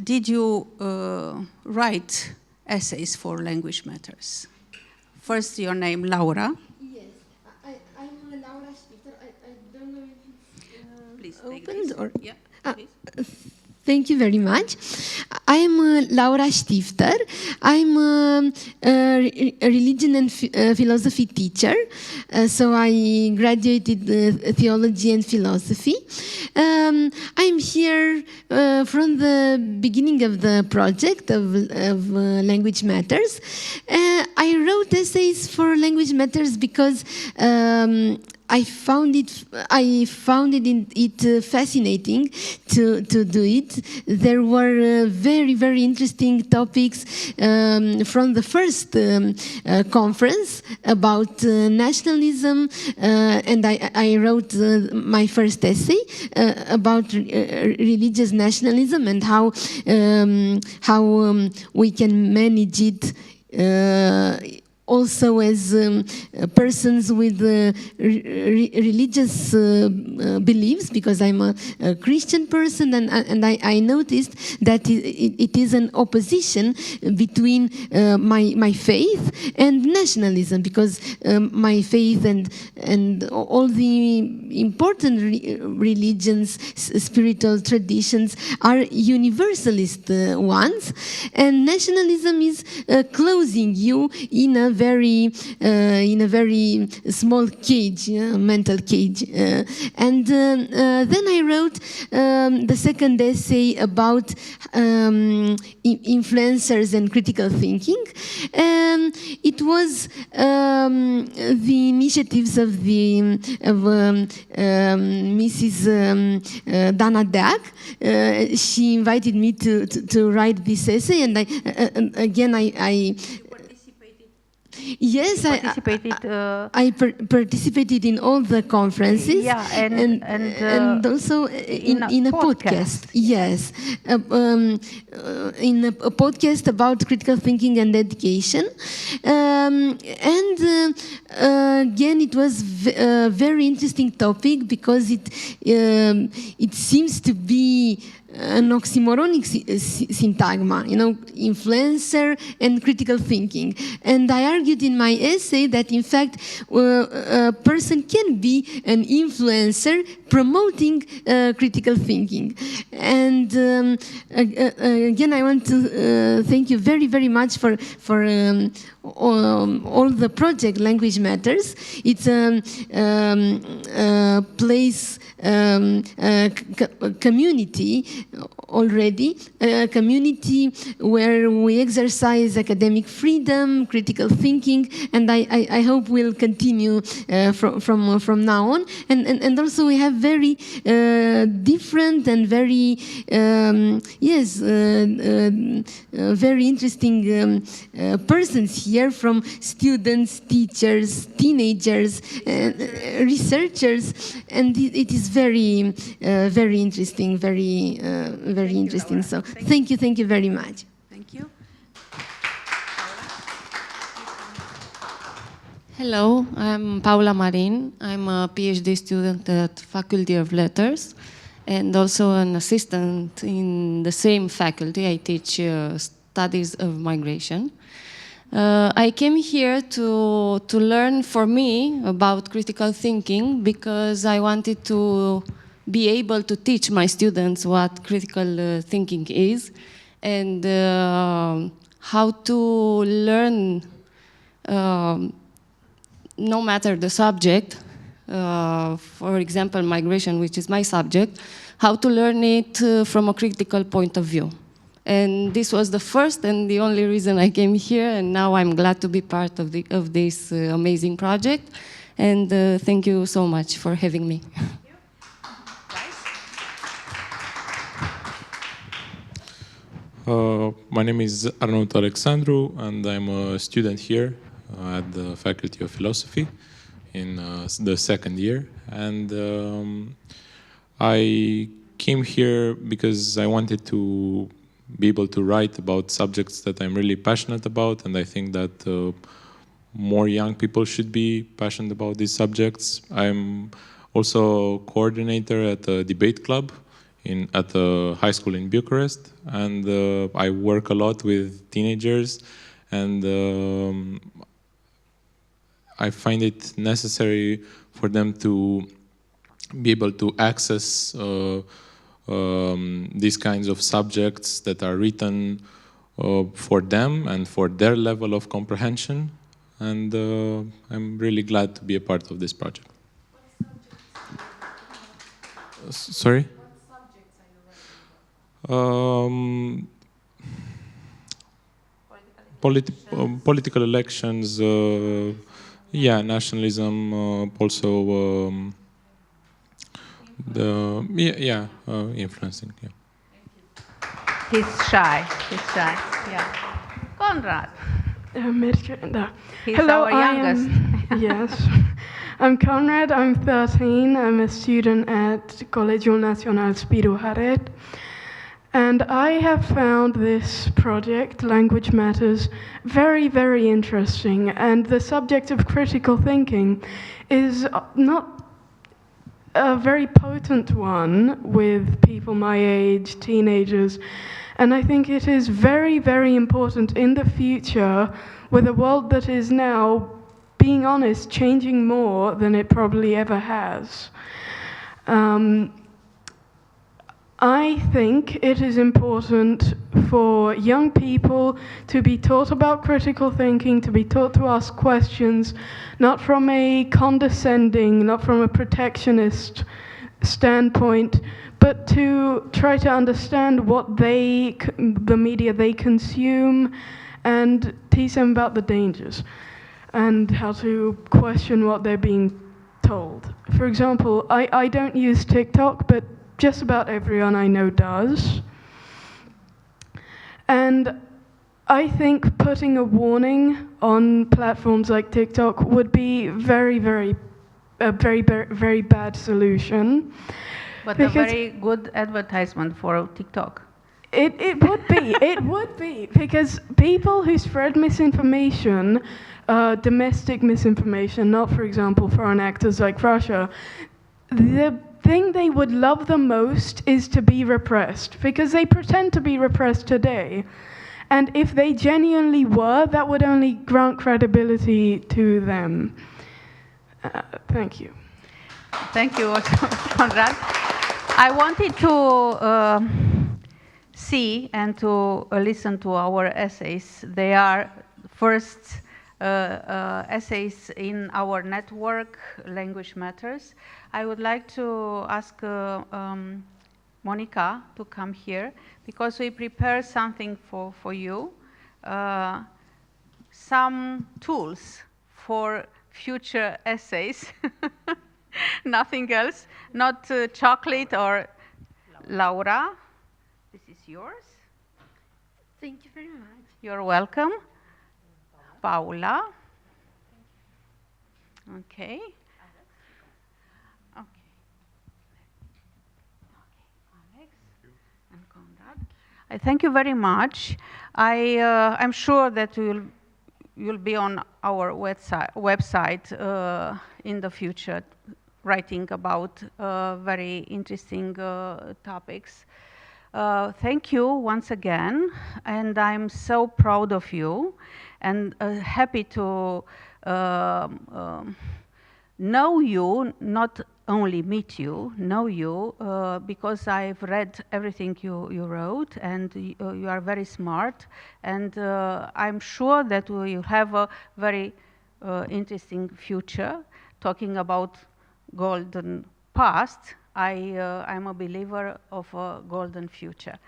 did you write essays for Language Matters? First, your name, Laura. Yes, I'm Laura Stifter. I don't know if it's Please, opened or... Yeah, please. Thank you very much. I am Laura Stifter. I'm a religion and philosophy teacher. So I graduated theology and philosophy. I'm here from the beginning of the project of Language Matters. I wrote essays for Language Matters because I found it fascinating to do it. There were very, very interesting topics from the first conference about nationalism, and I wrote my first essay about religious nationalism and how we can manage it also as persons with religious beliefs, because I'm a Christian person, and I noticed that it is an opposition between my faith and nationalism, because my faith and all the important religions, spiritual traditions are universalist ones, and nationalism is closing you in a very small cage, mental cage. And then I wrote the second essay about influencers and critical thinking. It was the initiatives of Mrs. Dana Dak. She invited me to write this essay, and I yes, I participated in all the conferences. Yeah, and also in a podcast. Yes, in a podcast about critical thinking and education. Again, it was a very interesting topic, because it seems to be an oxymoronic syntagma, influencer and critical thinking. And I argued in my essay that, in fact, a person can be an influencer promoting critical thinking. And again, I want to thank you very, very much for all the project Language Matters. It's a place, community already, a community where we exercise academic freedom, critical thinking, and I hope we'll continue from now on. And also we have very different and very very interesting persons here, from students, teachers, teenagers, researchers, and it is very very interesting, very interesting. So thank you very much. Thank you. Hello, I'm Paula Marin. I'm a PhD student at Faculty of Letters and also an assistant in the same faculty. I teach studies of migration. I came here to learn, for me, about critical thinking, because I wanted to be able to teach my students what critical thinking is, and how to learn, no matter the subject, for example, migration, which is my subject, how to learn it from a critical point of view. And this was the first and the only reason I came here, and now I'm glad to be part of this amazing project. And thank you so much for having me. My name is Arnăutu Alexandru, and I'm a student here at the Faculty of Philosophy in the second year. And I came here because I wanted to be able to write about subjects that I'm really passionate about, and I think that more young people should be passionate about these subjects. I'm also a coordinator at a debate club at a high school in Bucharest, and I work a lot with teenagers, and I find it necessary for them to be able to access these kinds of subjects that are written for them and for their level of comprehension, and I'm really glad to be a part of this project. Sorry? What subjects are you writing? Political elections, yeah, nationalism, also influencing. Yeah. He's shy. Yeah. Conrad. He's Hello, our youngest. Yes. I'm Conrad, I'm 13, I'm a student at Colegiul Național Spiru Haret, and I have found this project, Language Matters, very, very interesting, and the subject of critical thinking is not a very potent one with people my age, teenagers, and I think it is very, very important in the future with a world that is now, being honest, changing more than it probably ever has. I think it is important for young people to be taught about critical thinking, to be taught to ask questions, not from a condescending, not from a protectionist standpoint, but to try to understand what the media they consume, and teach them about the dangers and how to question what they're being told. For example, I don't use TikTok, but just about everyone I know does. And I think putting a warning on platforms like TikTok would be a very bad solution. But a very good advertisement for TikTok. It would be, because people who spread misinformation, domestic misinformation, not, for example, foreign actors like Russia, the thing they would love the most is to be repressed, because they pretend to be repressed today. And if they genuinely were, that would only grant credibility to them. Thank you. Thank you, Conrad. I wanted to see and to listen to our essays. They are first essays in our network, Language Matters. I would like to ask Monica to come here, because we prepare something for you, some tools for future essays, nothing else, not chocolate or Laura. This is yours. Thank you very much. You're welcome. Paula. Okay. Okay. Alex and Conrad. I thank you very much. I'm sure that you'll be on our website in the future, writing about very interesting topics. Thank you once again, and I'm so proud of you, and happy to know you, not only meet you, know you, because I've read everything you wrote, and you are very smart, and I'm sure that we'll have a very interesting future. Talking about golden past, I'm a believer of a golden future.